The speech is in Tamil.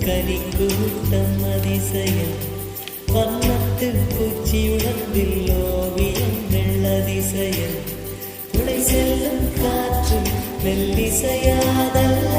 கனிக்கூட்டம் அதிசயம் வண்ணத்து பூச்சி உடம்பில் ஓவியம் வெள்ளதிசயம் துளை செல்லும் காற்றும் மெல்லிசையாதல்ல